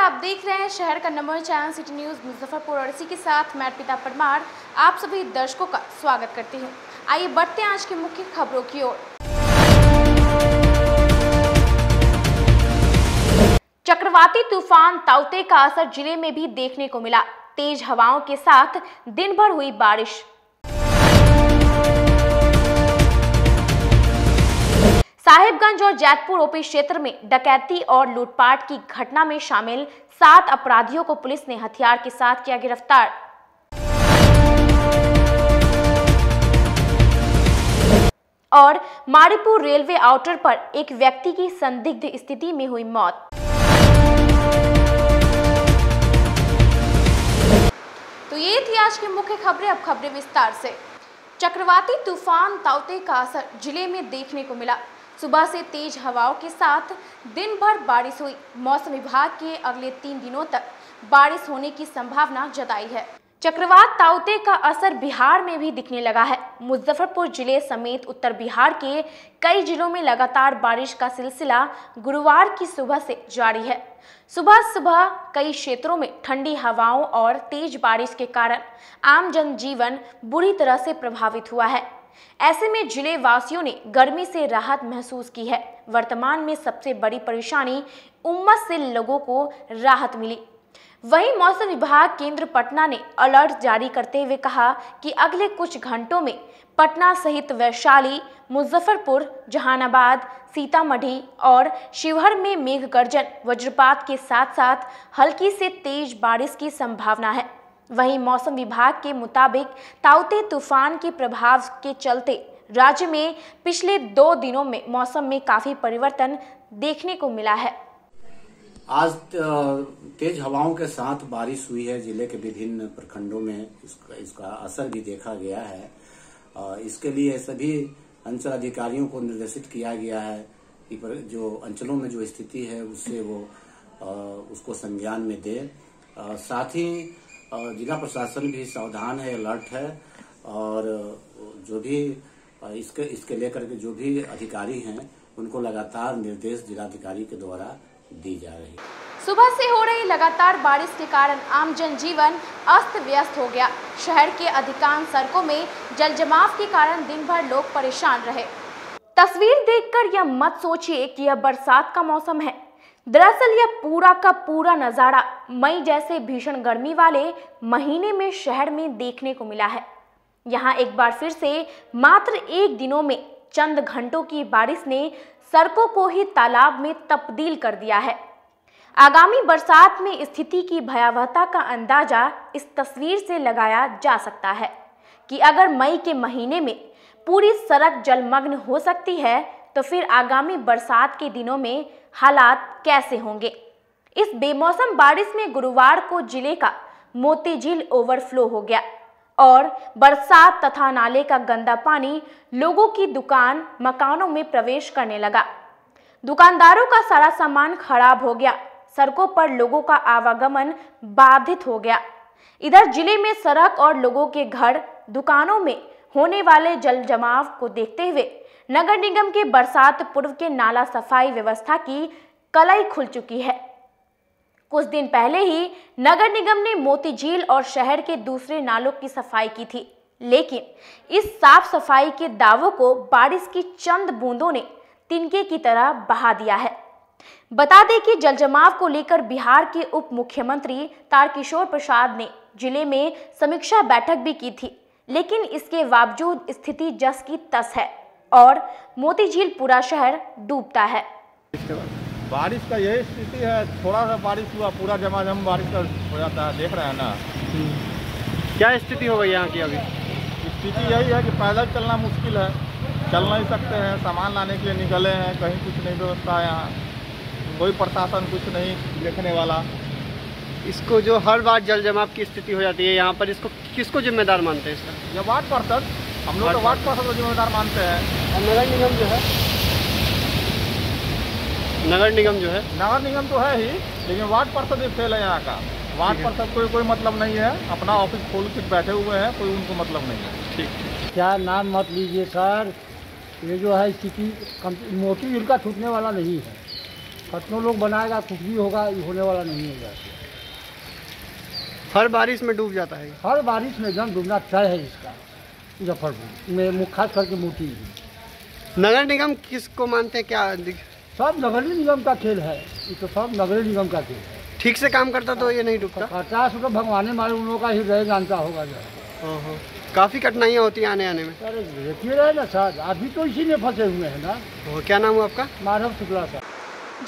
आप देख रहे हैं शहर का number 1 channel city news Muzaffarpur और इसी के साथ मैं अर्पिता परमार आप सभी दर्शकों का स्वागत करती हूं। आइए बढ़ते हैं आज की मुख्य खबरों की ओर। चक्रवाती तूफान ताउते का असर जिले में भी देखने को मिला। तेज हवाओं के साथ दिन भर हुई बारिश। साहिबगंज और जैतपुर ओपी क्षेत्र में डकैती और लूटपाट की घटना में शामिल 7 अपराधियों को पुलिस ने हथियार के साथ किया गिरफ्तार। और मारीपुर रेलवे आउटर पर एक व्यक्ति की संदिग्ध स्थिति में हुई मौत। तो ये थी आज की मुख्य खबरें। अब खबरें विस्तार से। चक्रवाती तूफान ताउते का असर जिले में देखने को मिला। सुबह से तेज हवाओं के साथ दिन भर बारिश हुई। मौसम विभाग के अगले 3 दिनों तक बारिश होने की संभावना जताई है। चक्रवात ताउते का असर बिहार में भी दिखने लगा है। मुजफ्फरपुर जिले समेत उत्तर बिहार के कई जिलों में लगातार बारिश का सिलसिला गुरुवार की सुबह से जारी है। सुबह सुबह कई क्षेत्रों में ठंडी हवाओं और तेज बारिश के कारण आम जनजीवन बुरी तरह से प्रभावित हुआ है। ऐसे में जिले वासियों ने गर्मी से राहत महसूस की है। वर्तमान में सबसे बड़ी परेशानी उमस से लोगों को राहत मिली। वहीं मौसम विभाग केंद्र पटना ने अलर्ट जारी करते हुए कहा कि अगले कुछ घंटों में पटना सहित वैशाली, मुजफ्फरपुर, जहानाबाद, सीतामढ़ी और शिवहर में मेघ गर्जन, वज्रपात के साथ साथ हल्की से तेज बारिश की संभावना है। वहीं मौसम विभाग के मुताबिक ताउते तूफान के प्रभाव के चलते राज्य में पिछले 2 दिनों में मौसम में काफी परिवर्तन देखने को मिला है। आज तेज हवाओं के साथ बारिश हुई है। जिले के विभिन्न प्रखंडों में इसका असर भी देखा गया है। इसके लिए सभी अंचल अधिकारियों को निर्देशित किया गया है कि जो अंचलों में जो स्थिति है उससे वो उसको संज्ञान में दे। साथ ही जिला प्रशासन भी सावधान है, अलर्ट है और जो भी इसके लेकर के जो भी अधिकारी हैं उनको लगातार निर्देश जिलाधिकारी के द्वारा दी जा रही है। सुबह से हो रही लगातार बारिश के कारण आम जनजीवन अस्त व्यस्त हो गया। शहर के अधिकांश सड़कों में जलजमाव के कारण दिन भर लोग परेशान रहे। तस्वीर देखकर यह मत सोचिए कि यह बरसात का मौसम है। दरअसल यह पूरा का पूरा नजारा मई जैसे भीषण गर्मी वाले महीने में शहर में देखने को मिला है। यहाँ एक बार फिर से मात्र 1 दिनों में चंद घंटों की बारिश ने सड़कों को ही तालाब में तब्दील कर दिया है। आगामी बरसात में स्थिति की भयावहता का अंदाजा इस तस्वीर से लगाया जा सकता है कि अगर मई के महीने में पूरी सड़क जलमग्न हो सकती है तो फिर आगामी बरसात के दिनों में हालात कैसे होंगे। इस बेमौसम बारिश में गुरुवार को जिले का मोती झील ओवरफ्लो हो गया और बरसात तथा नाले का गंदा पानी लोगों की दुकान मकानों में प्रवेश करने लगा। दुकानदारों का सारा सामान खराब हो गया। सड़कों पर लोगों का आवागमन बाधित हो गया। इधर जिले में सड़क और लोगों के घर, दुकानों में होने वाले जल जमाव को देखते हुए नगर निगम के बरसात पूर्व के नाला सफाई व्यवस्था की कलाई खुल चुकी है। कुछ दिन पहले ही नगर निगम ने मोती झील और शहर के दूसरे नालों की सफाई की थी, लेकिन इस साफ सफाई के दावों को बारिश की चंद बूंदों ने तिनके की तरह बहा दिया है। बता दें कि जलजमाव को लेकर बिहार के उप मुख्यमंत्री तारकिशोर प्रसाद ने जिले में समीक्षा बैठक भी की थी, लेकिन इसके बावजूद स्थिति जस की तस है और मोती झील पूरा शहर डूबता है। बारिश का यही स्थिति है। थोड़ा सा बारिश हुआ पूरा झमाझम बारिश का हो जाता है। देख रहे हैं ना क्या स्थिति हो गई यहाँ की। अभी स्थिति यही है कि पैदल चलना मुश्किल है, चल नहीं सकते हैं। सामान लाने के लिए निकले हैं, कहीं कुछ नहीं व्यवस्था है। यहाँ कोई प्रशासन कुछ नहीं देखने वाला। इसको जो हर बार जल जमाव की स्थिति हो जाती है यहाँ पर, इसको किसको जिम्मेदार मानते हैं इसका? ये वार्ड पार्षद, हम लोग तो वार्ड पार्षद को जिम्मेदार मानते हैं। और नगर निगम जो है, नगर निगम तो है ही, लेकिन वार्ड पार्षद भी फेल है यहाँ का। वार्ड पार्षद को कोई मतलब नहीं है, अपना ऑफिस खोल के बैठे हुए हैं, कोई उनको मतलब नहीं है। ठीक, क्या नाम मत लीजिए सर, ये जो है स्थिति मोती झील का छूटने वाला नहीं है। कितनों लोग बनाएगा, कुछ भी होगा, ये होने वाला नहीं है। हर बारिश में डूब जाता है। हर बारिश में एकदम डूबना तय है इसका मुजफ्फरपुर में, खास करके मोती। नगर निगम किसको मानते हैं, क्या सब नगरीय निगम का खेल है, ये तो सब नगरीय निगम का खेल है। ठीक से काम करता तो ये नहीं डूबता। करता तो भगवान मारे उन लोगों का ही रह जानता होगा जो। काफ़ी कठिनाइयाँ होती हैं आने में। अरे देखिए रहे ना सर, अभी तो इसी में फंसे हुए हैं ना। क्या नाम हुआ आपका? माधव शुक्ला सर।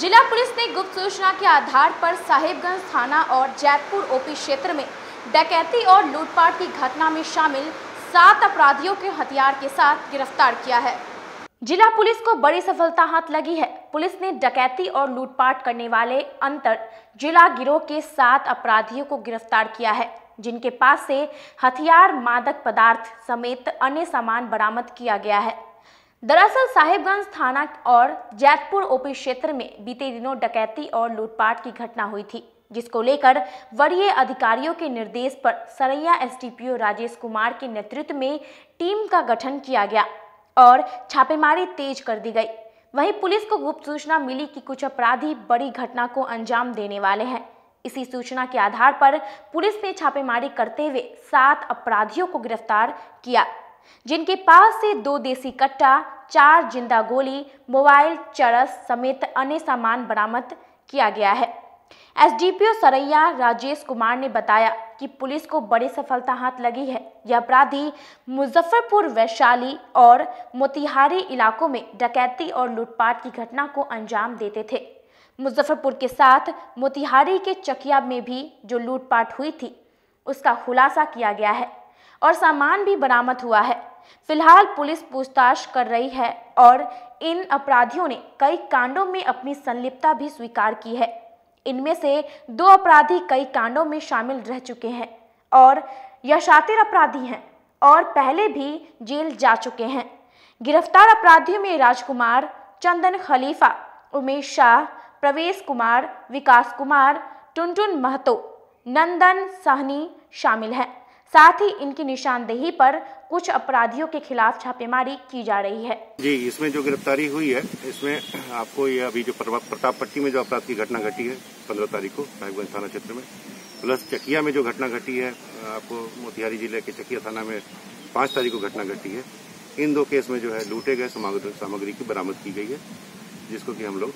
जिला पुलिस ने गुप्त सूचना के आधार पर साहिबगंज थाना और जैतपुर ओपी क्षेत्र में डकैती और लूटपाट की घटना में शामिल 7 अपराधियों के हथियार के साथ गिरफ्तार किया है। जिला पुलिस को बड़ी सफलता हाथ लगी है। पुलिस ने डकैती और लूटपाट करने वाले अंतर जिला गिरोह के 7 अपराधियों को गिरफ्तार किया है, जिनके पास से हथियार, मादक पदार्थ समेत अन्य सामान बरामद किया गया है। दरअसल साहिबगंज थाना और जैतपुर ओपी क्षेत्र में बीते दिनों डकैती और लूटपाट की घटना हुई थी, जिसको लेकर वरीय अधिकारियों के निर्देश पर सरैया एसडीपीओ राजेश कुमार के नेतृत्व में टीम का गठन किया गया और छापेमारी तेज कर दी गई। वहीं पुलिस को गुप्त सूचना मिली कि कुछ अपराधी बड़ी घटना को अंजाम देने वाले हैं। इसी सूचना के आधार पर पुलिस ने छापेमारी करते हुए 7 अपराधियों को गिरफ्तार किया, जिनके पास से 2 देसी कट्टा, 4 जिंदा गोली, मोबाइल, चरस समेत अन्य सामान बरामद किया गया है। एसडीपीओ सरैया राजेश कुमार ने बताया कि पुलिस को बड़ी सफलता हाथ लगी है। यह अपराधी मुजफ्फरपुर, वैशाली और मोतिहारी इलाकों में डकैती और लूटपाट की घटना को अंजाम देते थे। मुजफ्फरपुर के साथ मोतिहारी के चकिया में भी जो लूटपाट हुई थी उसका खुलासा किया गया है और सामान भी बरामद हुआ है। फिलहाल पुलिस पूछताछ कर रही है और इन अपराधियों ने कई कांडों में अपनी संलिप्तता भी स्वीकार की है। इनमें से 2 अपराधी कई कांडों में शामिल रह चुके हैं और यह शातिर अपराधी हैं और पहले भी जेल जा चुके हैं। गिरफ्तार अपराधियों में राजकुमार, चंदन खलीफा, उमेश शाह, प्रवेश कुमार, विकास कुमार, टुनटुन महतो, नंदन सहनी शामिल हैं। साथ ही इनकी निशानदेही पर कुछ अपराधियों के खिलाफ छापेमारी की जा रही है। जी, इसमें जो गिरफ्तारी हुई है, इसमें आपको ये अभी जो प्रताप पट्टी में जो अपराध की घटना घटी है 15 तारीख को साहिबगंज थाना क्षेत्र में, प्लस चकिया में जो घटना घटी है, आपको मोतिहारी जिले के चकिया थाना में 5 तारीख को घटना घटी है। इन 2 केस में जो है लूटे गए सामग्री की बरामद की गई है, जिसको कि हम लोग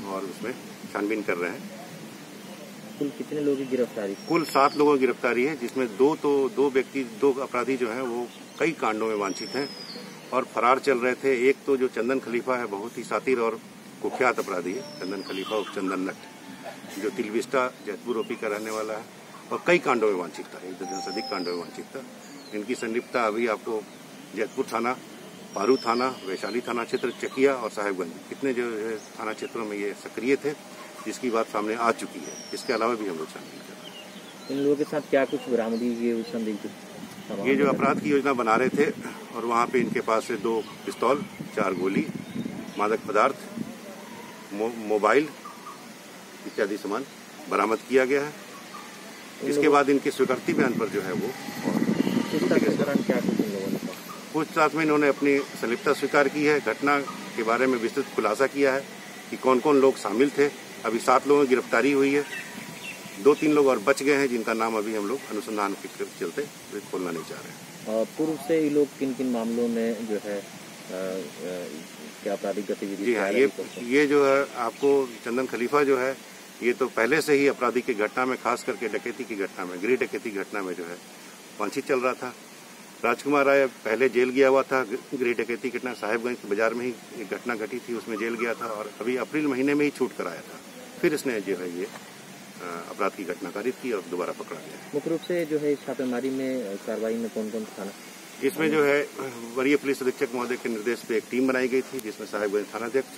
और उसमें छानबीन कर रहे हैं। कुल कितने लोगों की गिरफ्तारी? कुल 7 लोगों की गिरफ्तारी है, जिसमें 2 अपराधी जो हैं वो कई कांडों में वांछित हैं और फरार चल रहे थे। एक तो जो चंदन खलीफा है, बहुत ही सातिर और कुख्यात अपराधी है, चंदन खलीफा और चंदन नट, जो तिलविस्टा जैतपुर ओपी का रहने वाला है और कई कांडों में वांछित था, 1 दर्जन से अधिक कांडों में वांछित था। इनकी संलिप्तता अभी आपको जैतपुर थाना, पारू थाना, वैशाली थाना क्षेत्र, चकिया और साहिबगंज, कितने जो है थाना क्षेत्रों में ये सक्रिय थे, जिसकी बात सामने आ चुकी है। इसके अलावा भी हम लोग छानबीन कर रहे हैं। इन लोगों के साथ क्या कुछ बरामदी हुई संदिग्ध? ये जो अपराध की योजना बना रहे थे और वहाँ पे इनके पास से 2 पिस्तौल, 4 गोली, मादक पदार्थ, मोबाइल इत्यादि सामान बरामद किया गया है। इसके बाद इनके स्वीकृति बयान पर जो है वो पूछताछ में इन्होंने अपनी संलिप्तता स्वीकार की है। घटना के बारे में विस्तृत खुलासा किया है कि कौन कौन लोग शामिल थे। अभी 7 लोगों की गिरफ्तारी हुई है, 2-3 लोग और बच गए हैं, जिनका नाम अभी हम लोग अनुसंधान के चलते खोलना नहीं चाह रहे हैं। पूर्व से ये लोग किन किन मामलों में जो है क्या आपराधिक गतिविधि? जी हाँ, ये जो है आपको चंदन खलीफा जो है, ये तो पहले से ही आपराधिक की घटना में, खास करके डकैती की घटना में, गृह डकैती घटना में जो है वांछित चल रहा था। राजकुमार राय पहले जेल गया हुआ था, गृह डकैती घटना साहिबगंज के बाजार में ही एक घटना घटी थी, उसमें जेल गया था और अभी अप्रैल महीने में ही छूट कर आया था। फिर इसने जो है ये अपराध की घटना कारित की और दोबारा पकड़ा गया। मुख्य रूप से जो है छापेमारी में, कार्रवाई में कौन कौन थाना? इसमें जो है वरीय पुलिस अधीक्षक महोदय के निर्देश पे एक टीम बनाई गई थी, जिसमें साहिबगंज थानाध्यक्ष,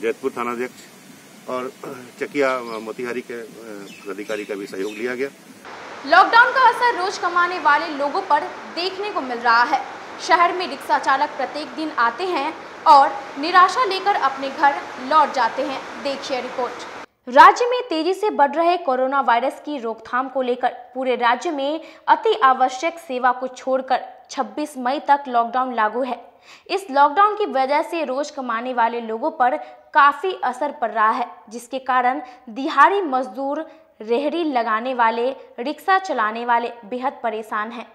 जैतपुर थानाध्यक्ष और चकिया मोतिहारी के अधिकारी का भी सहयोग लिया गया। लॉकडाउन का असर रोज कमाने वाले लोगों पर देखने को मिल रहा है। शहर में रिक्शा चालक प्रत्येक दिन आते हैं और निराशा लेकर अपने घर लौट जाते हैं। देखिए रिपोर्ट। राज्य में तेजी से बढ़ रहे कोरोना वायरस की रोकथाम को लेकर पूरे राज्य में अति आवश्यक सेवा को छोड़कर 26 मई तक लॉकडाउन लागू है। इस लॉकडाउन की वजह से रोज कमाने वाले लोगों पर काफ़ी असर पड़ रहा है, जिसके कारण दिहाड़ी मजदूर, रेहड़ी लगाने वाले, रिक्शा चलाने वाले बेहद परेशान हैं।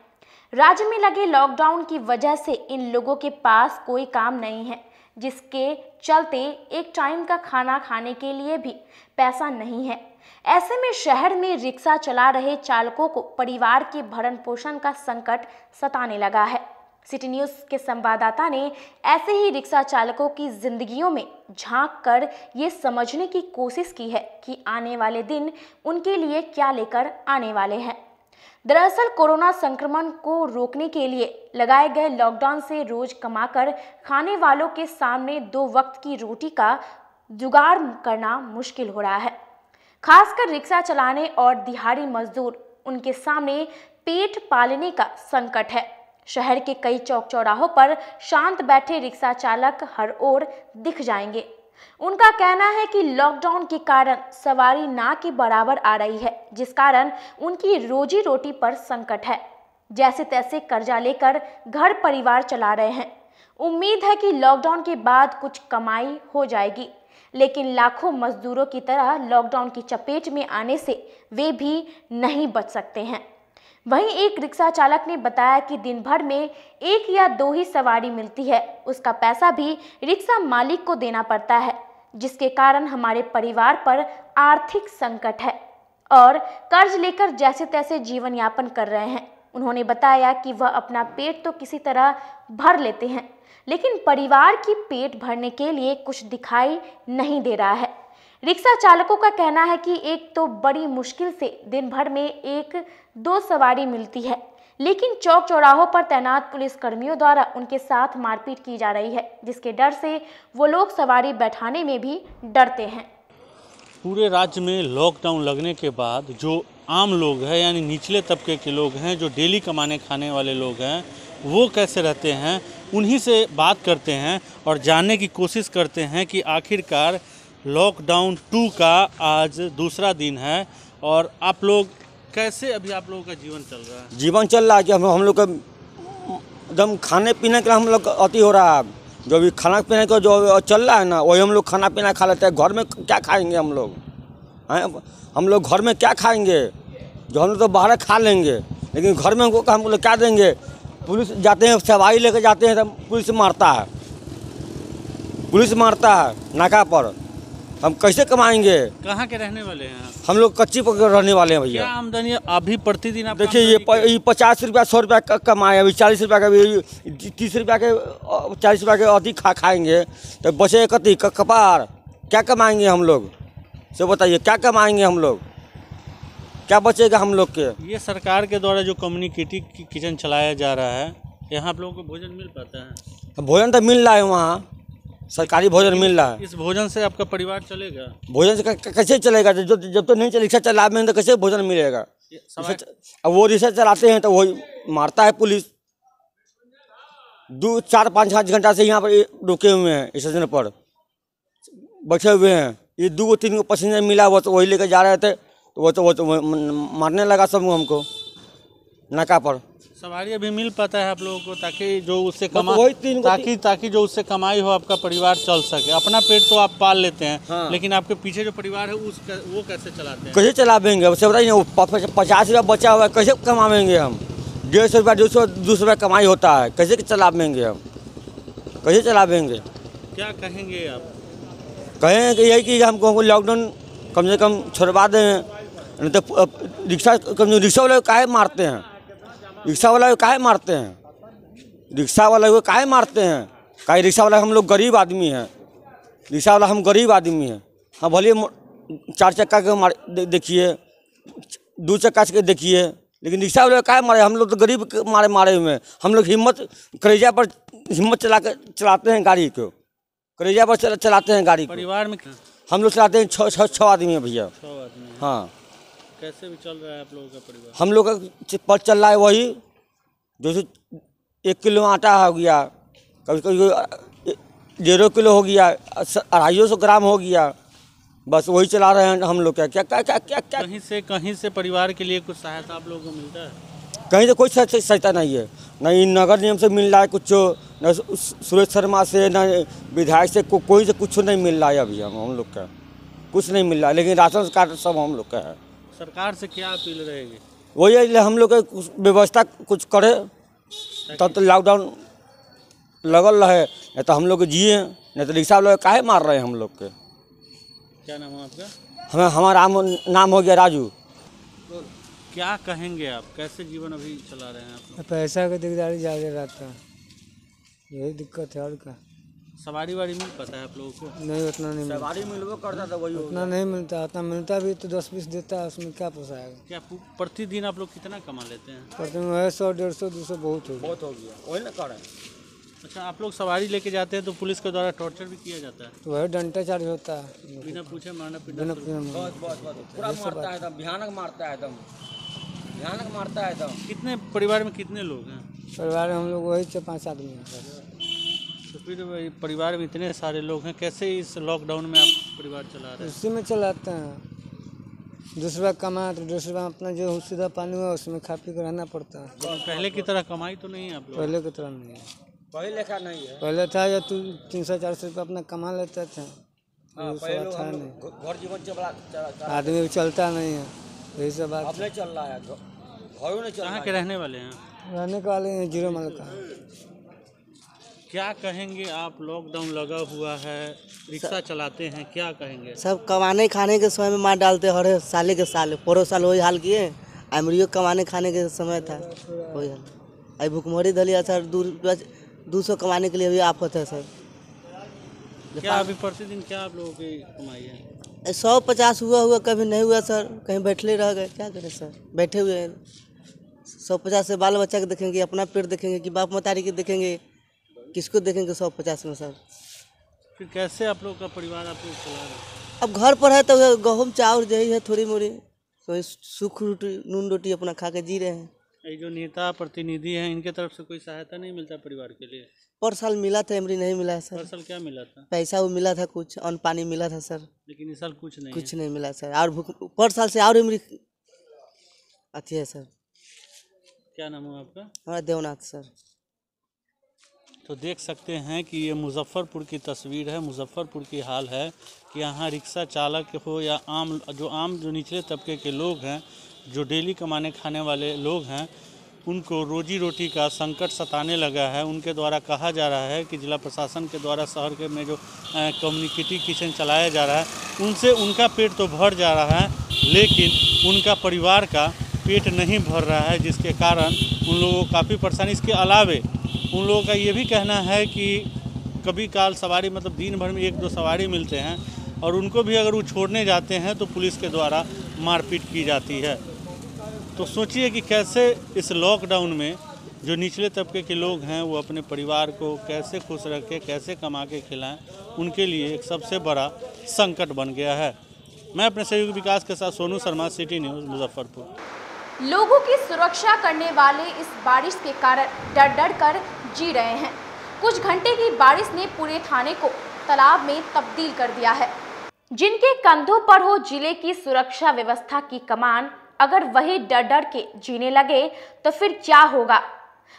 राज्य में लगे लॉकडाउन की वजह से इन लोगों के पास कोई काम नहीं है, जिसके चलते एक टाइम का खाना खाने के लिए भी पैसा नहीं है। ऐसे में शहर में रिक्शा चला रहे चालकों को परिवार के भरण पोषण का संकट सताने लगा है। सिटी न्यूज़ के संवाददाता ने ऐसे ही रिक्शा चालकों की जिंदगियों में झांक कर ये समझने की कोशिश की है कि आने वाले दिन उनके लिए क्या लेकर आने वाले हैं। दरअसल कोरोना संक्रमण को रोकने के लिए लगाए गए लॉकडाउन से रोज कमाकर खाने वालों के सामने 2 वक्त की रोटी का जुगाड़ करना मुश्किल हो रहा है। खासकर रिक्शा चलाने और दिहाड़ी मजदूर, उनके सामने पेट पालने का संकट है। शहर के कई चौक चौराहों पर शांत बैठे रिक्शा चालक हर ओर दिख जाएंगे। उनका कहना है कि लॉकडाउन के कारण सवारी ना के बराबर आ रही है, जिस कारण उनकी रोजी रोटी पर संकट है। जैसे तैसे कर्जा लेकर घर परिवार चला रहे हैं। उम्मीद है कि लॉकडाउन के बाद कुछ कमाई हो जाएगी, लेकिन लाखों मजदूरों की तरह लॉकडाउन की चपेट में आने से वे भी नहीं बच सकते हैं। वहीं एक रिक्शा चालक ने बताया कि दिन भर में 1 या 2 ही सवारी मिलती है, उसका पैसा भी रिक्शा मालिक को देना पड़ता है, जिसके कारण हमारे परिवार पर आर्थिक संकट है और कर्ज लेकर जैसे तैसे जीवन यापन कर रहे हैं। उन्होंने बताया कि वह अपना पेट तो किसी तरह भर लेते हैं, लेकिन परिवार की पेट भरने के लिए कुछ दिखाई नहीं दे रहा है। रिक्शा चालकों का कहना है कि एक तो बड़ी मुश्किल से दिन भर में 1-2 सवारी मिलती है, लेकिन चौक चौराहों पर तैनात पुलिस कर्मियों द्वारा उनके साथ मारपीट की जा रही है, जिसके डर से वो लोग सवारी बैठाने में भी डरते हैं। पूरे राज्य में लॉकडाउन लगने के बाद जो आम लोग हैं, यानी निचले तबके के लोग हैं, जो डेली कमाने खाने वाले लोग हैं, वो कैसे रहते हैं, उन्हीं से बात करते हैं और जानने की कोशिश करते हैं कि आखिरकार लॉकडाउन 2 का आज दूसरा दिन है और आप लोग कैसे, अभी आप लोगों का जीवन चल रहा है? जीवन चल रहा है कि हम लोग का एकदम खाने पीने के लिए हम लोग अति हो रहा है। जो भी खाना पीने का जो चल रहा है ना, वही हम लोग खाना पीना खा लेते हैं। घर में क्या खाएंगे हम लोग? हम लोग घर में क्या खाएंगे? जो हम लोग तो बाहर खा लेंगे, लेकिन घर में हम लोग क्या देंगे? पुलिस जाते हैं, सवारी लेकर जाते हैं तो पुलिस मारता है नाका पर। हम कैसे कमाएंगे? कहाँ के रहने वाले हैं? हम लोग कच्ची पकड़ रहने वाले हैं भैया। क्या आमदनी अभी प्रतिदिन आप? देखिए ये 50 रुपया 100 रुपया कमाए, अभी 40 रुपया का भी 30 रुपया के 40 रुपया के अधिक खाएंगे तो बचे कति कपार। क्या कमाएंगे हम लोग? सो बताइए, क्या कमाएंगे हम लोग? क्या बचेगा हम लोग के? ये सरकार के द्वारा जो कम्युनिटी किचन चलाया जा रहा है, यहाँ आप लोगों को भोजन मिल पाता है? भोजन तो मिल रहा है, वहाँ सरकारी भोजन मिल रहा है। इस भोजन से आपका परिवार चलेगा? भोजन से कैसे चलेगा? जब तो नहीं रिक्शा चला में तो कैसे भोजन मिलेगा? अब वो रिक्शा चलाते हैं तो वही मारता है पुलिस। 2, 4, 5 घंटा से यहाँ पर रुके हुए हैं, स्टेशन पर बैठे हुए हैं। ये 2-3 पैसेंजर मिला, वो तो वही लेकर जा रहे थे, तो वो तो मारने लगा सब हमको नाका पर। सवारी अभी मिल पाता है आप लोगों को ताकि जो उससे ताकि जो उससे कमाई हो, आपका परिवार चल सके? अपना पेट तो आप पाल लेते हैं, हाँ। लेकिन आपके पीछे जो परिवार है वो कैसे चलाते हैं? कैसे चलाएंगे? बताइए, 50 रुपया बचा हुआ है, कैसे कमाएंगे हम? 150 रुपया 200 रुपया कमाई होता है, कैसे चलाएंगे हम? कैसे चलाएंगे? क्या कहेंगे आप? कहेंगे यही कि हमको लॉकडाउन कम से कम छोड़वा दें, नहीं तो रिक्शा वाले काहे मारते हैं? रिक्शा वाला को काहे मारते हैं? रिक्शा वाला को काहे मारते हैं? काहे रिक्शा वाला हम लोग गरीब आदमी हैं, रिक्शा वाला हम गरीब आदमी हैं। हाँ भले 4 चक्का के देखिए, 2 चक्का के देखिए, लेकिन रिक्शा वाले काहे मारे? हम लोग तो गरीब मारे हुए हैं। हम लोग करेजा पर हिम्मत चलाते हैं गाड़ी को, करेजा पर चलाते हैं गाड़ी। परिवार में हम लोग चलाते हैं 6 आदमी हैं भैया। 6 आदमी? हाँ। कैसे भी चल रहा है आप लोगों का परिवार? हम लोग का पर चल रहा है वही, जैसे 1 किलो आटा हो गया, कभी 1.5 किलो हो गया, 250 ग्राम हो गया, बस वही चला रहे हैं हम लोग। क्या कहीं से परिवार के लिए कुछ सहायता आप लोगों को मिलता है? कहीं से कोई सहायता नहीं है, नहीं नगर निगम से मिल रहा है कुछ, न सुरेश शर्मा से न विधायक से कोई से कुछ नहीं मिल रहा है अभी हम लोग का कुछ नहीं मिल रहा है, लेकिन राशन कार्ड सब हम लोग का है। सरकार से क्या अपील रहेगी? वही हम लोग का व्यवस्था कुछ करे तब तो लॉकडाउन लगल रहे, नहीं तो हम लोग जिए, नहीं तो रिक्शा वाले काहे मार रहे हैं हम लोग के। क्या नाम है आपका? हमारा नाम हो गया राजू। क्या कहेंगे आप, कैसे जीवन अभी चला रहे हैं आप लोग? पैसा का दिकदारी ज़्यादा रहता है, यही दिक्कत है और क्या। सवारी वारी मिल पाता है आप लोगों को? नहीं उतना नहीं मिलता। सवारी मिलवा करता था वही उतना नहीं मिलता, उतना मिलता भी तो 10-20 देता है, उसमें क्या पोसाएगा। क्या प्रतिदिन आप लोग कितना कमा लेते हैं? प्रतिदिन वह 100-150-200 बहुत हो गया वही ना कर रहे हैं। अच्छा, आप लोग सवारी लेके जाते हैं तो पुलिस के द्वारा टॉर्चर भी किया जाता है? तो वही डंडा चार्ज होता है, बिना पूछे मारना पीटना पूरा मारता है एकदम, भयानक मारता है एकदम, भयानक मारता है एकदम। कितने परिवार में कितने लोग हैं? परिवार में हम लोग वही 4-5 आदमी हैं। तो फिर परिवार में इतने सारे लोग हैं, कैसे इस लॉकडाउन में आप परिवार चला रहे हैं? उसी में चलाते हैं, दूसरा कमा तो दूसरा अपना जो सीधा पानी हुआ उसमें खा पी कर रहना पड़ता है। तो पहले की तरह कमाई तो नहीं है आप लोग? पहले की तरह नहीं है, पहले लेखा नहीं है। पहले था या तू 300-400 रुपये अपना कमा लेते थे, पहले लोग था नहीं, घर जीवन आदमी भी चलता नहीं है, यही सब बात। अब नहीं चल रहा है, घर नहीं चल रहा है। कहाँ के रहने वाले हैं? रहने के वाले हैं जीरो माइल का। क्या कहेंगे आप, लॉकडाउन लगा हुआ है, रिक्शा चलाते हैं, क्या कहेंगे? सब कमाने खाने के समय में मार डालते हर साले के साल, पूरे साल वही हाल किए। अमरियो कमाने खाने के समय था वही हाल, अभी भुखमरी दलिया सर 200 कमाने के लिए भी आफत है सर। क्या अभी प्रतिदिन क्या आप लोगों की कमाई है? 150 हुआ कभी नहीं हुआ सर, कहीं बैठले रह गए, क्या करें सर, बैठे हुए हैं। 150 से बाल बच्चा के देखेंगे, अपना पेट देखेंगे कि बाप मतारी के देखेंगे, किसको देखेंगे 150 में सर। फिर कैसे आप लोग का परिवार आप लोग चला रहे हैं? अब घर पर है तो गेहूँ चावल यही है थोड़ी मोड़ी, तो सूख रोटी नून रोटी अपना खा के जी रहे हैं। ये जो नेता प्रतिनिधि हैं, इनके तरफ से कोई सहायता नहीं मिलता परिवार के लिए? पर साल मिला था, एमरी नहीं मिला है सर। पर साल क्या मिला था? पैसा वो मिला था, कुछ अन्न पानी मिला था सर, लेकिन इस साल कुछ नहीं, कुछ नहीं मिला सर। और पर साल से और एमरी अच्छी है सर। क्या नाम है आपका? हमारा देवनाथ सर। तो देख सकते हैं कि ये मुजफ्फरपुर की तस्वीर है, मुजफ्फरपुर की हाल है कि यहाँ रिक्शा चालक हो या आम जो निचले तबके के लोग हैं, जो डेली कमाने खाने वाले लोग हैं, उनको रोजी रोटी का संकट सताने लगा है। उनके द्वारा कहा जा रहा है कि जिला प्रशासन के द्वारा शहर के में जो कम्युनिटी किचन चलाया जा रहा है, उनसे उनका पेट तो भर जा रहा है, लेकिन उनका परिवार का पेट नहीं भर रहा है, जिसके कारण उन लोगों को काफ़ी परेशानी। इसके अलावे उन लोगों का ये भी कहना है कि कभी काल सवारी मतलब दिन भर में 1-2 सवारी मिलते हैं, और उनको भी अगर वो छोड़ने जाते हैं तो पुलिस के द्वारा मारपीट की जाती है। तो सोचिए कि कैसे इस लॉकडाउन में जो निचले तबके के लोग हैं वो अपने परिवार को कैसे खुश रखें, कैसे कमा के खिलाएं, उनके लिए एक सबसे बड़ा संकट बन गया है। मैं अपने सहयोगी विकास के साथ सोनू शर्मा, सिटी न्यूज़, मुजफ्फरपुर। लोगों की सुरक्षा करने वाले इस बारिश के कारण डर डर कर जी रहे हैं। कुछ घंटे की बारिश ने पूरे थाने को तालाब में तब्दील कर दिया है। जिनके कंधों पर हो जिले की सुरक्षा व्यवस्था की कमान, अगर वही डर डर के जीने लगे तो फिर क्या होगा।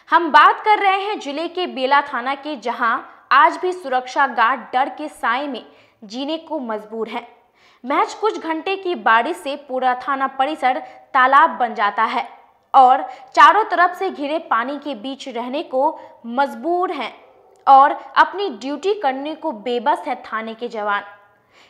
हम बात कर रहे हैं जिले के बेला थाना के, जहां आज भी सुरक्षा गार्ड डर के साए में जीने को मजबूर हैं। महज कुछ घंटे की बारिश से पूरा थाना परिसर तालाब बन जाता है और चारों तरफ से घिरे पानी के बीच रहने को मजबूर हैं और अपनी ड्यूटी करने को बेबस है थाने के जवान।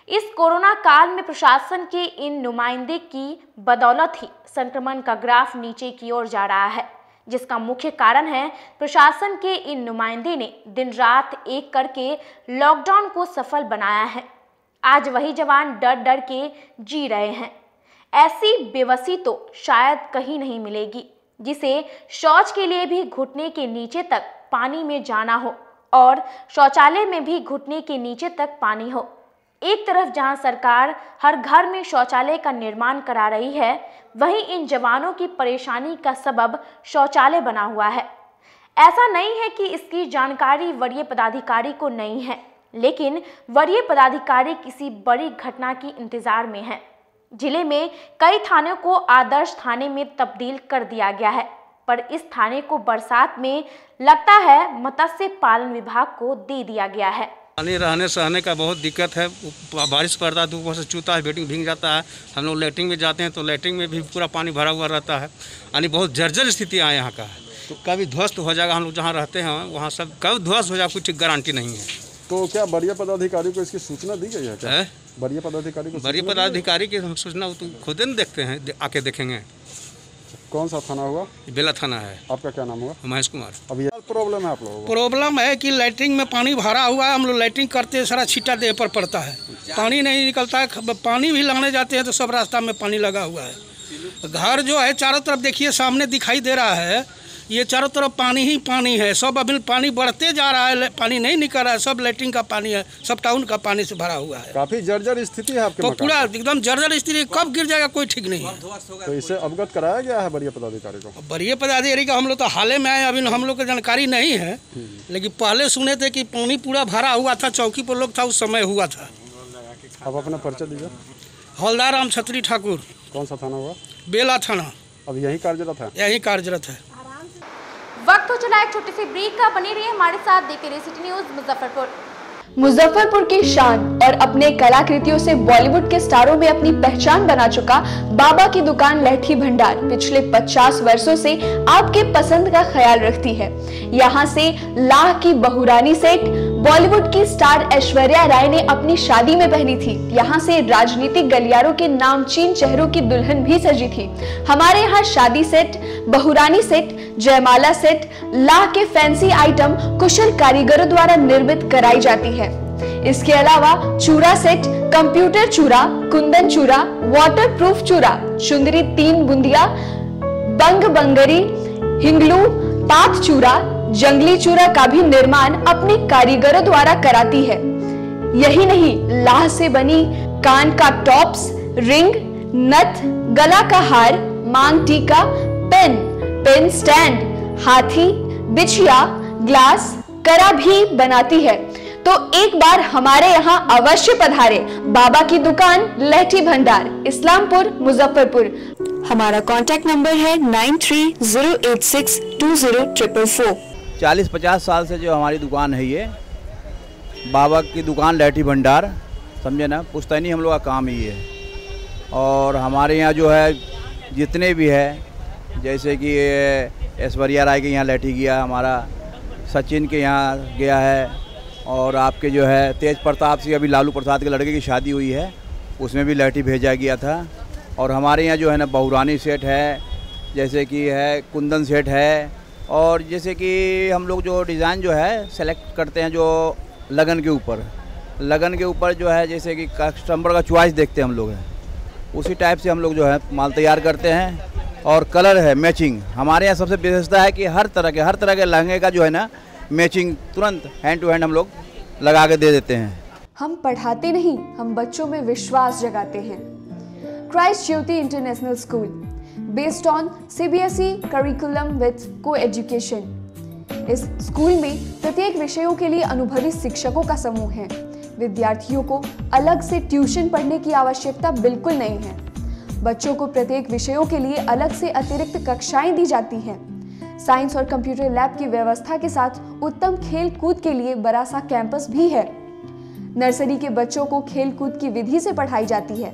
इस कोरोना काल में प्रशासन के इन नुमाइंदे की बदौलत ही संक्रमण का ग्राफ नीचे की ओर जा रहा है, जिसका मुख्य कारण है प्रशासन के इन नुमाइंदे ने दिन रात एक करके लॉकडाउन को सफल बनाया है। आज वही जवान डर डर के जी रहे हैं। ऐसी बेबसी तो शायद कहीं नहीं मिलेगी, जिसे शौच के लिए भी घुटने के नीचे तक पानी में जाना हो और शौचालय में भी घुटने के नीचे तक पानी हो। एक तरफ जहां सरकार हर घर में शौचालय का निर्माण करा रही है, वहीं इन जवानों की परेशानी का सबब शौचालय बना हुआ है। ऐसा नहीं है कि इसकी जानकारी वरीय पदाधिकारी को नहीं है, लेकिन वरीय पदाधिकारी किसी बड़ी घटना की इंतजार में है। जिले में कई थानों को आदर्श थाने में तब्दील कर दिया गया है, पर इस थाने को बरसात में लगता है मत्स्य पालन विभाग को दे दिया गया है। पानी रहने सहने का बहुत दिक्कत है। बारिश पड़ता है तो ऊपर से चूता है, बेटिंग भीग जाता है। हम लोग लैट्रिन में जाते हैं तो लैट्रिन में भी पूरा पानी भरा हुआ रहता है। यानी बहुत जर्जर स्थिति है यहाँ का। तो कभी ध्वस्त हो जाएगा, हम लोग जहाँ रहते हैं वहाँ सब कब ध्वस्त हो जाए कुछ गारंटी नहीं है। तो क्या वरीय पदाधिकारी को इसकी सूचना दी गई है क्या? वरीय पदाधिकारी की हम सूचना तो खुद नहीं देखते हैं, आके देखेंगे। कौन सा थाना हुआ? बेला थाना है। आपका क्या नाम हुआ? महेश कुमार। अभी प्रॉब्लम है आप लोगों को? प्रॉब्लम है कि लैट्रिन में पानी भरा हुआ है, हम लोग लैट्रिन करते हैं सारा छींटा देह पर पड़ता है, पानी नहीं निकलता है। पानी भी लगने जाते हैं तो सब रास्ता में पानी लगा हुआ है। घर जो है चारों तरफ देखिए सामने दिखाई दे रहा है, ये चारों तरफ पानी ही पानी है। सब अभी पानी बढ़ते जा रहा है, पानी नहीं निकल रहा है, सब लैट्रिन का पानी है, सब टाउन का पानी से भरा हुआ है। काफी जर्जर स्थिति है आपके मकान? पूरा एकदम जर्जर स्थिति, कब गिर जाएगा कोई ठीक नहीं है। तो इसे अवगत कराया गया है वरीय पदाधिकारी को? वरीय पदाधिकारी का हम लोग तो हाल में आए, अभी हम लोग को जानकारी नहीं है, लेकिन पहले सुने थे कि पानी पूरा भरा हुआ था, चौकी पर लोग था उस समय हुआ था। अब अपना परिचय दीजिए। हवलदार राम छत्री ठाकुर। कौन सा थाना हुआ? बेला थाना। अब यही कार्यरत है? यही कार्यरत है। वक्त हो चला एक छोटी सी ब्रेक का, बनी रही हमारे साथ, देखते रहिए सिटी न्यूज मुजफ्फरपुर। मुजफ्फरपुर की शान और अपने कलाकृतियों से बॉलीवुड के स्टारों में अपनी पहचान बना चुका बाबा की दुकान लहठी भंडार पिछले 50 वर्षों से आपके पसंद का ख्याल रखती है। यहाँ से लाह की बहुरानी सेट बॉलीवुड की स्टार ऐश्वर्या राय ने अपनी शादी में पहनी थी। यहाँ से राजनीतिक गलियारों के नामचीन चेहरों की दुल्हन भी सजी थी। हमारे यहाँ शादी सेट, बहुरानी सेट, जयमाला सेट, लाह के फैंसी आइटम कुशल कारीगरों द्वारा निर्मित कराई जाती है। इसके अलावा चूड़ा सेट, कंप्यूटर चूड़ा, कुंदन चूड़ा, वाटरप्रूफ चूड़ा, चुंदरी 3 बुंदिया, बंग बंगरी, हिंगलू, पात चूड़ा, जंगली चूड़ा का भी निर्माण अपने कारीगरों द्वारा कराती है। यही नहीं, लाह से बनी कान का टॉप्स, रिंग, नथ, गला का हार, मांग टीका, पेन स्टैंड, हाथी, बिछिया, ग्लास, करा भी बनाती है। तो एक बार हमारे यहाँ अवश्य पधारे। बाबा की दुकान लहठी भंडार, इस्लामपुर, मुजफ्फरपुर। हमारा कांटेक्ट नंबर है 9308620444। 40-50 साल से जो हमारी दुकान है, ये बाबा की दुकान लहठी भंडार, समझे ना, पुश्तैनी हम लोग का काम ही है। और हमारे यहाँ जो है जितने भी है, जैसे कि ऐश्वर्या राय के यहाँ लहठी गया, हमारा सचिन के यहाँ गया है, और आपके जो है तेज प्रताप सिंह, अभी लालू प्रसाद के लड़के की शादी हुई है, उसमें भी लहठी भेजा गया था। और हमारे यहाँ जो है ना बहुरानी सेट है, जैसे कि है कुंदन सेट है, और जैसे कि हम लोग जो डिज़ाइन जो है सेलेक्ट करते हैं जो लगन के ऊपर जो है, जैसे कि कस्टमर का चॉइस देखते हैं हम लोग, है उसी टाइप से हम लोग जो है माल तैयार करते हैं। और कलर है मैचिंग, हमारे यहाँ सबसे विशेषता है कि हर तरह के लहंगे का जो है ना मैचिंग तुरंत हैंड टू हैंड हम लोग लगा के दे देते हैं। हम पढ़ाते नहीं, हम बच्चों में विश्वास जगाते हैं। Christ Jyoti international school, based on CBSE curriculum with co education. इस स्कूल में प्रत्येक विषयों के लिए अनुभवी शिक्षकों का समूह है। विद्यार्थियों को अलग से ट्यूशन पढ़ने की आवश्यकता बिल्कुल नहीं है। बच्चों को प्रत्येक विषयों के लिए अलग से अतिरिक्त कक्षाएं दी जाती हैं। साइंस और कंप्यूटर लैब की व्यवस्था के साथ उत्तम खेल कूद के लिए बड़ा सा कैंपस भी है। नर्सरी के बच्चों को खेल कूद की विधि से पढ़ाई जाती है।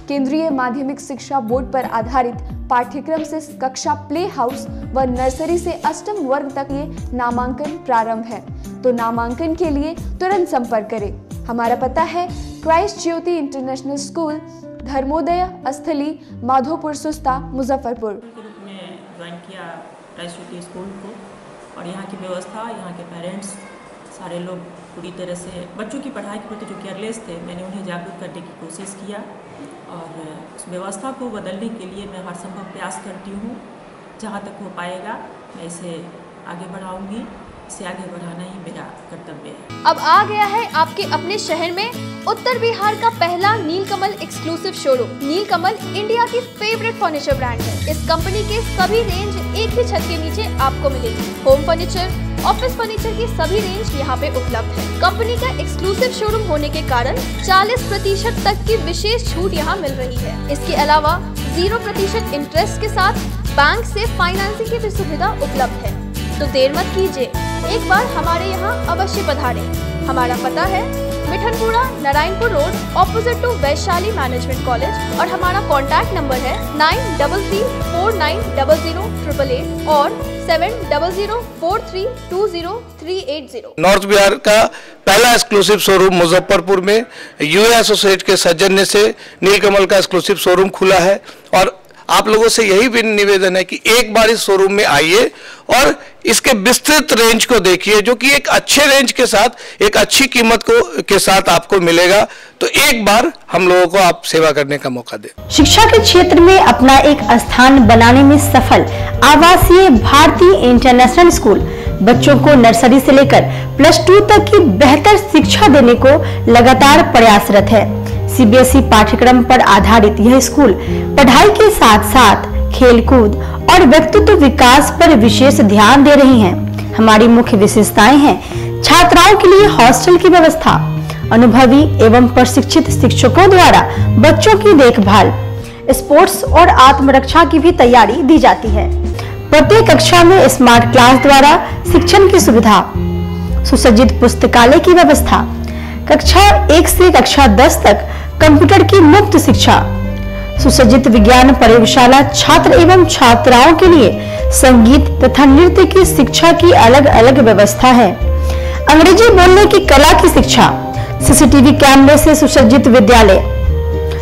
केंद्रीय माध्यमिक शिक्षा बोर्ड पर आधारित पाठ्यक्रम से कक्षा प्ले हाउस व नर्सरी से 8वीं वर्ग तक ये नामांकन प्रारंभ है। तो नामांकन के लिए तुरंत संपर्क करें। हमारा पता है Christ Jyoti international school, Dharmodaya स्थली, माधोपुर सुस्ता, मुजफ्फरपुर। ज्वाइन किया क्राइस्ट ज्योति स्कूल को, और यहाँ की व्यवस्था, यहाँ के पेरेंट्स सारे लोग पूरी तरह से बच्चों की पढ़ाई के प्रति जो केयरलेस थे, मैंने उन्हें जागरूक करने की कोशिश किया, और उस व्यवस्था को बदलने के लिए मैं हर संभव प्रयास करती हूँ। जहाँ तक हो पाएगा मैं इसे आगे बढ़ाऊँगी, इसे आगे बढ़ाना ही मेरा कर्तव्य है। अब आ गया है आपके अपने शहर में उत्तर बिहार का पहला नीलकमल एक्सक्लूसिव शोरूम। नीलकमल इंडिया की फेवरेट फर्नीचर ब्रांड है। इस कंपनी के सभी रेंज एक ही छत के नीचे आपको मिलेगी। होम फर्नीचर, ऑफिस फर्नीचर की सभी रेंज यहाँ पे उपलब्ध है। कंपनी का एक्सक्लूसिव शोरूम होने के कारण 40% तक की विशेष छूट यहाँ मिल रही है। इसके अलावा 0% इंटरेस्ट के साथ बैंक से फाइनेंसिंग की भी सुविधा उपलब्ध है। तो देर मत कीजिए, एक बार हमारे यहाँ अवश्य पधारें। हमारा पता है Mithanpura, Narayanpur road, opposite to Vaishali management college और हमारा कॉन्टैक्ट नंबर है 9334900888 और 7004320380। नॉर्थ बिहार का पहला एक्सक्लूसिव शोरूम मुजफ्फरपुर में यूए एसोसिएट के सौजन्य से नीलकमल का एक्सक्लूसिव शोरूम खुला है और आप लोगों से यही भी निवेदन है कि एक बार इस शोरूम में आइए और इसके विस्तृत रेंज को देखिए, जो कि एक अच्छे रेंज के साथ एक अच्छी कीमत के साथ आपको मिलेगा। तो एक बार हम लोगों को आप सेवा करने का मौका दें। शिक्षा के क्षेत्र में अपना एक स्थान बनाने में सफल आवासीय भारती इंटरनेशनल स्कूल बच्चों को नर्सरी से लेकर +2 तक की बेहतर शिक्षा देने को लगातार प्रयासरत है। सीबीएसई पाठ्यक्रम पर आधारित यह स्कूल पढ़ाई के साथ साथ खेलकूद और व्यक्तित्व विकास पर विशेष ध्यान दे रही हैं। हमारी मुख्य विशेषताएं हैं छात्राओं के लिए हॉस्टल की व्यवस्था, अनुभवी एवं प्रशिक्षित शिक्षकों द्वारा बच्चों की देखभाल, स्पोर्ट्स और आत्मरक्षा की भी तैयारी दी जाती है। प्रत्येक कक्षा में स्मार्ट क्लास द्वारा शिक्षण की सुविधा, सुसज्जित पुस्तकालय की व्यवस्था, कक्षा 1 से कक्षा 10 तक कंप्यूटर की मुफ्त शिक्षा, सुसज्जित विज्ञान प्रयोगशाला, छात्र एवं छात्राओं के लिए संगीत तथा नृत्य की शिक्षा की अलग अलग व्यवस्था है। अंग्रेजी बोलने की कला की शिक्षा, सीसीटीवी कैमरे से सुसज्जित विद्यालय।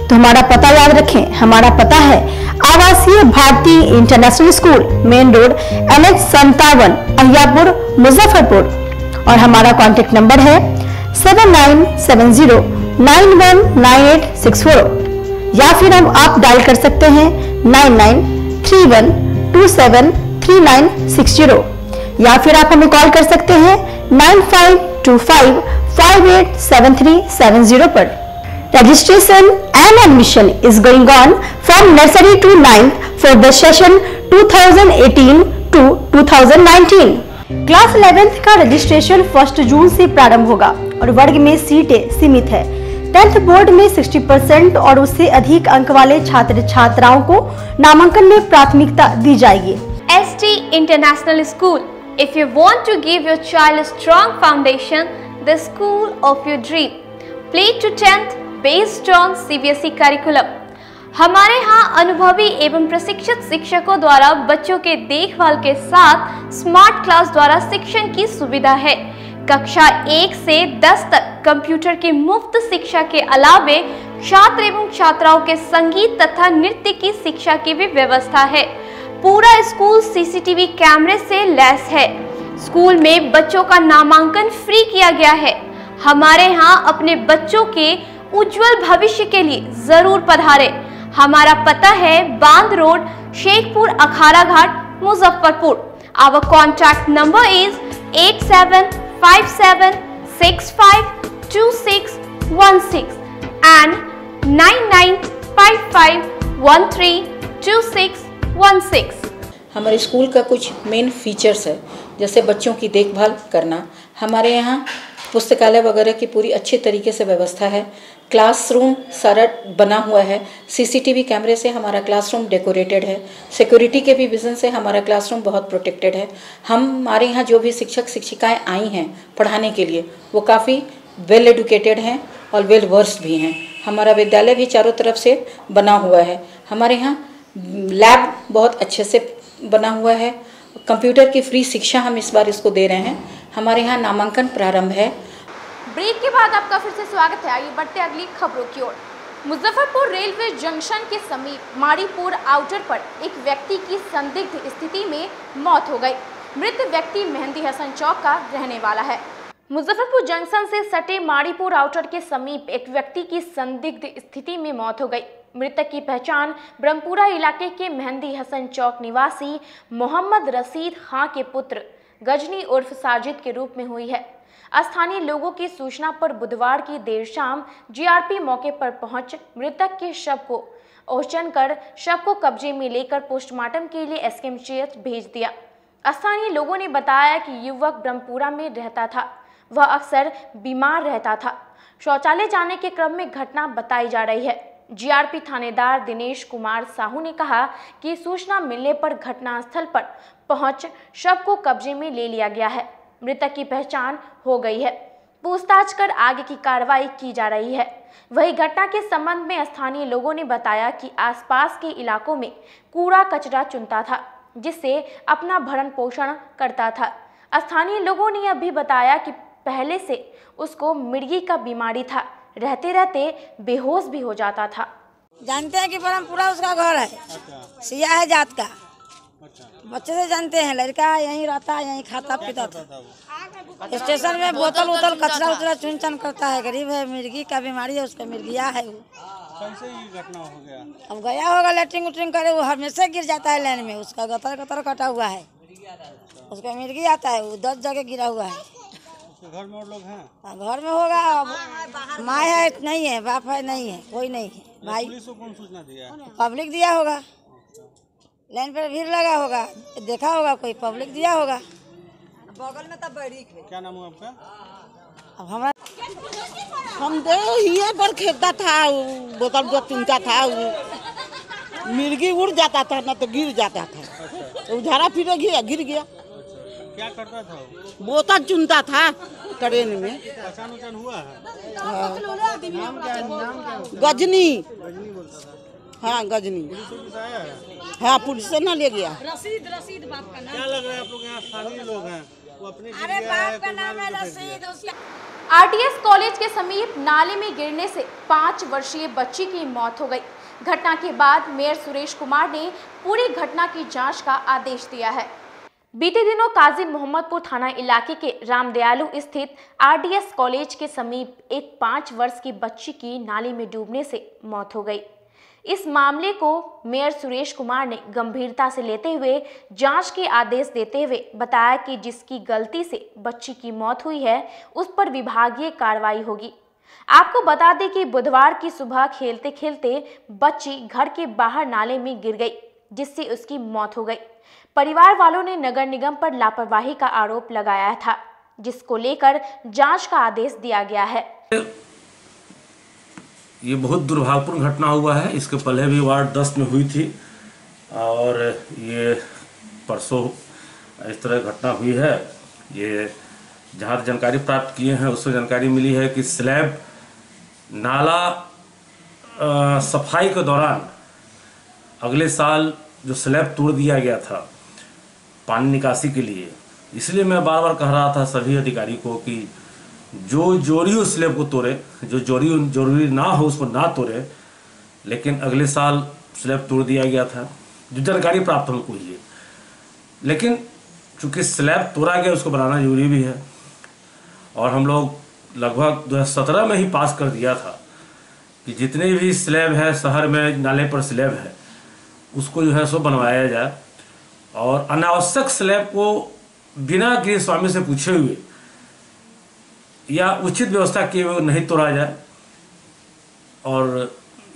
तो हमारा पता याद रखें, हमारा पता है Awasiya Bharti international school, main road NH 57, Ahiyapur, Muzaffarpur. और हमारा कॉन्टेक्ट नंबर है 7970919864 या फिर आप डायल कर सकते हैं 9931273960 या फिर आप हमें कॉल कर सकते हैं 9525587370 पर। Registration and admission is going on from nursery to 9th for the session 2018 to 2019. Class 11th का रजिस्ट्रेशन 1 जून से प्रारंभ होगा और वर्ग में सीटें सीमित है। 10th बोर्ड में 60% और उससे अधिक अंक वाले छात्र छात्राओं को नामांकन में प्राथमिकता दी जाएगी। ST International School. If you want to give your child a strong foundation, the school of your dream. Play to 10th based on CBSE curriculum. हमारे यहाँ अनुभवी एवं प्रशिक्षित शिक्षकों द्वारा बच्चों के देखभाल के साथ स्मार्ट क्लास द्वारा शिक्षण की सुविधा है। कक्षा 1 से 10 तक कंप्यूटर की मुफ्त शिक्षा के अलावे छात्र एवं छात्राओं के संगीत तथा नृत्य की शिक्षा की भी व्यवस्था है। पूरा स्कूल सीसीटीवी कैमरे से लैस है। स्कूल में बच्चों का नामांकन फ्री किया गया है। हमारे यहाँ अपने बच्चों के उज्जवल भविष्य के लिए जरूर पधारें। हमारा पता है Bandh road, Shekhpur, Akhara Ghat, Muzaffarpur. Our contact number is 8757652616 and 9955132616। हमारे स्कूल का कुछ मेन फीचर्स है, जैसे बच्चों की देखभाल करना। हमारे यहाँ पुस्तकालय वगैरह की पूरी अच्छे तरीके से व्यवस्था है। क्लासरूम सारा बना हुआ है। सीसीटीवी कैमरे से हमारा क्लासरूम डेकोरेटेड है। सिक्योरिटी के भी विजन से हमारा क्लासरूम बहुत प्रोटेक्टेड है। हमारे यहाँ जो भी शिक्षक शिक्षिकाएं आई हैं पढ़ाने के लिए वो काफ़ी वेल एडुकेटेड हैं और वेल वर्स्ड भी हैं। हमारा विद्यालय भी चारों तरफ से बना हुआ है। हमारे यहाँ लैब बहुत अच्छे से बना हुआ है। कंप्यूटर की फ्री शिक्षा हम इस बार इसको दे रहे हैं। हमारे यहाँ नामांकन प्रारंभ है। ब्रेक के बाद आपका फिर से स्वागत है। आइए बढ़ते अगली खबरों की ओर। मुजफ्फरपुर रेलवे जंक्शन के समीप माड़ीपुर आउटर पर एक व्यक्ति की संदिग्ध स्थिति में मौत हो गई। मृत व्यक्ति मेहंदी हसन चौक का रहने वाला है। मुजफ्फरपुर जंक्शन से सटे माड़ीपुर आउटर के समीप एक व्यक्ति की संदिग्ध स्थिति में मौत हो गई। मृतक की पहचान ब्रह्मपुरा इलाके के मेहंदी हसन चौक निवासी मोहम्मद रशीद खां के पुत्र गजनी उर्फ साजिद के रूप में हुई है। स्थानीय लोगों की सूचना पर बुधवार की देर शाम जीआरपी मौके पर पहुंच मृतक के शव को ओचन कर शव को कब्जे में लेकर पोस्टमार्टम के लिए एसकेएमसीएच भेज दिया। स्थानीय लोगों ने बताया कि युवक ब्रह्मपुरा में रहता था। वह अक्सर बीमार रहता था। शौचालय जाने के क्रम में घटना बताई जा रही है। जीआरपी थानेदार दिनेश कुमार साहू ने कहा कि सूचना मिलने पर घटनास्थल पर पहुंच शव को कब्जे में ले लिया गया है। मृतक की पहचान हो गई है। पूछताछ कर आगे की कार्रवाई की जा रही है। वही घटना के संबंध में स्थानीय लोगों ने बताया कि आसपास के इलाकों में कूड़ा कचरा चुनता था, जिससे अपना भरण पोषण करता था। स्थानीय लोगों ने यह भी बताया कि पहले से उसको मिर्गी का बीमारी था, रहते रहते बेहोश भी हो जाता था। जानते हैं कि परमपुरा उसका घर है, सिया है जात का। बच्चे से जानते हैं, लड़का यहीं रहता है, यहीं खाता पीता था। स्टेशन में बोतल उतल कचरा उचरा चुन चुन करता है। गरीब है, मिर्गी का बीमारी है, उसका मिर्गिया है। वो कैसे ये घटना हो गया? अब गया होगा लेटरिंग उटरिंग करे, वो हमेशा गिर जाता है लाइन में। उसका गतर गतर कटा हुआ है, उसका मिर्गी आता है, वो 10 जगह गिरा हुआ है। घर में और लोग हैं? घर में होगा, माँ है नहीं है, बाप है नहीं है, कोई नहीं है। भाई पुलिस को कौन सूचना दिया? पब्लिक दिया होगा, लाइन पर भीड़ लगा होगा, देखा होगा, कोई पब्लिक दिया होगा। बगल में तो बैरिक है। क्या नाम है आपका? अब हमारा हम दे ये पर खेलता था, बोतल जो चुनता था, मिर्गी उड़ जाता था ना तो गिर जाता था। उधारा फिर गिर गया। क्या करता था? बोतल चुनता था ट्रेन में। पहचान उचान हुआ है? नाम क्या? गजनी। हाँ गजनी। हाँ पुलिस से ना ले गया। रसीद बाप का नाम। क्या लग रहा है आप लोग यहाँ स्थानीय लोग हैं? वो अपने अरे बाप का नाम है रसीद। आरटीएस कॉलेज के समीप नाले में गिरने से 5 वर्षीय बच्ची की मौत हो गई। घटना के बाद मेयर सुरेश कुमार ने पूरी घटना की जांच का आदेश दिया है। बीते दिनों काजी मोहम्मदपुर थाना इलाके के रामदयालु स्थित आरटीएस कॉलेज के समीप एक 5 वर्ष की बच्ची की नाले में डूबने से मौत हो गई। इस मामले को मेयर सुरेश कुमार ने गंभीरता से लेते हुए जांच के आदेश देते हुए बताया कि जिसकी गलती से बच्ची की मौत हुई है उस पर विभागीय कार्रवाई होगी। आपको बता दें कि बुधवार की सुबह खेलते खेलते बच्ची घर के बाहर नाले में गिर गई, जिससे उसकी मौत हो गई। परिवार वालों ने नगर निगम पर लापरवाही का आरोप लगाया था, जिसको लेकर जांच का आदेश दिया गया है। ये बहुत दुर्भाग्यपूर्ण घटना हुआ है। इसके पहले भी वार्ड 10 में हुई थी और ये परसों इस तरह घटना हुई है। ये जहाँ जानकारी प्राप्त किए हैं उससे जानकारी मिली है कि स्लैब नाला सफाई के दौरान अगले साल जो स्लैब तोड़ दिया गया था पानी निकासी के लिए, इसलिए मैं बार बार कह रहा था सभी अधिकारी को कि जो जोरी उस स्लैब को तोड़े, जो जरूरी ना हो उसको ना तोड़े, लेकिन अगले साल स्लैब तोड़ दिया गया था, जो जानकारी प्राप्त हमको हुई है। लेकिन चूँकि स्लैब तोड़ा गया उसको बनाना जरूरी भी है और हम लोग लगभग 2017 में ही पास कर दिया था कि जितने भी स्लैब है शहर में नाले पर स्लैब है उसको जो है सो बनवाया जाए और अनावश्यक स्लैब को बिना गृह स्वामी से पूछे हुए या उचित व्यवस्था किए हुए नहीं तोड़ा जाए। और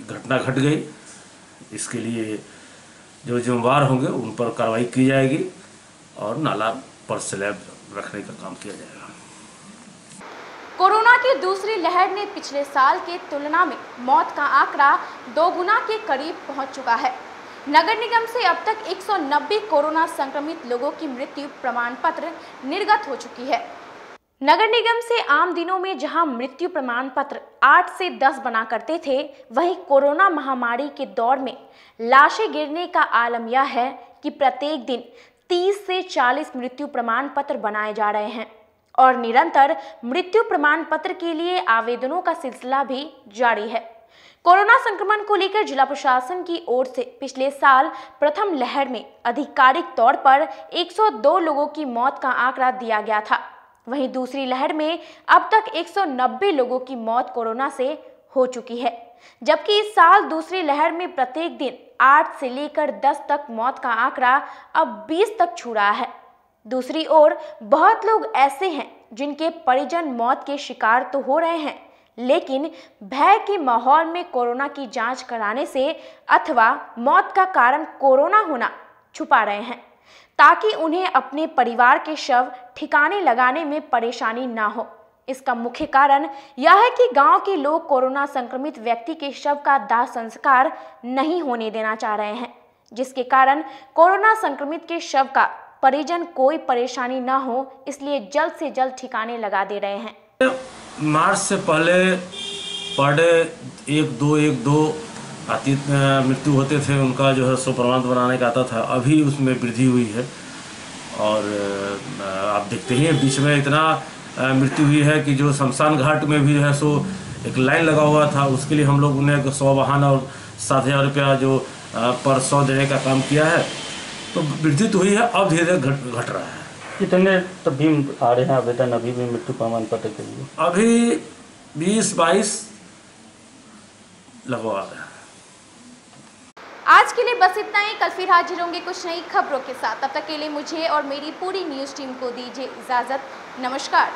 घटना घट गई, इसके लिए जो जिम्मेवार होंगे उन पर कार्रवाई की जाएगी और नाला पर स्लैब रखने का काम किया जाएगा। कोरोना की दूसरी लहर ने पिछले साल के तुलना में मौत का आंकड़ा 2 गुना के करीब पहुंच चुका है। नगर निगम से अब तक 190 कोरोना संक्रमित लोगों की मृत्यु प्रमाण पत्र निर्गत हो चुकी है। नगर निगम से आम दिनों में जहां मृत्यु प्रमाण पत्र 8 से 10 बना करते थे, वहीं कोरोना महामारी के दौर में लाशें गिरने का आलम यह है कि प्रत्येक दिन 30 से 40 मृत्यु प्रमाण पत्र बनाए जा रहे हैं और निरंतर मृत्यु प्रमाण पत्र के लिए आवेदनों का सिलसिला भी जारी है। कोरोना संक्रमण को लेकर जिला प्रशासन की ओर से पिछले साल प्रथम लहर में आधिकारिक तौर पर 102 लोगों की मौत का आंकड़ा दिया गया था। वहीं दूसरी लहर में अब तक 190 लोगों की मौत कोरोना से हो चुकी है, जबकि इस साल दूसरी लहर में प्रत्येक दिन 8 से लेकर 10 तक मौत का आंकड़ा अब 20 तक छू रहा है। दूसरी ओर बहुत लोग ऐसे हैं जिनके परिजन मौत के शिकार तो हो रहे हैं, लेकिन भय के माहौल में कोरोना की जांच कराने से अथवा मौत का कारण कोरोना होना छुपा रहे हैं, ताकि उन्हें अपने परिवार के शव ठिकाने लगाने में परेशानी ना हो। इसका मुख्य कारण यह है कि गांव के लोग कोरोना संक्रमित व्यक्ति के शव का दाह संस्कार नहीं होने देना चाह रहे हैं, जिसके कारण कोरोना संक्रमित के शव का परिजन कोई परेशानी न हो, इसलिए जल्द से जल्द ठिकाने लगा दे रहे हैं। मार्च से पहले पर डे 1-2 अतीत मृत्यु होते थे, उनका जो है सो प्रमाण बनाने का आता था। अभी उसमें वृद्धि हुई है और आप देखते ही बीच में इतना मृत्यु हुई है कि जो शमशान घाट में भी है सो एक लाइन लगा हुआ था, उसके लिए हम लोग उन्हें 100 वाहन और 7,000 रुपया जो पर 100 देने का काम किया है। तो वृद्धि तो हुई है, अब धीरे धीरे घट रहा है। कितने तब भी आ रहे हैं आवेदन अभी भी मृत्यु प्रमाण पत्र के लिए? अभी 20-22 लगवा रहे हैं। आज के लिए बस इतना ही। कल फिर हाजिर होंगे कुछ नई खबरों के साथ। तब तक के लिए मुझे और मेरी पूरी न्यूज़ टीम को दीजिए इजाज़त। नमस्कार।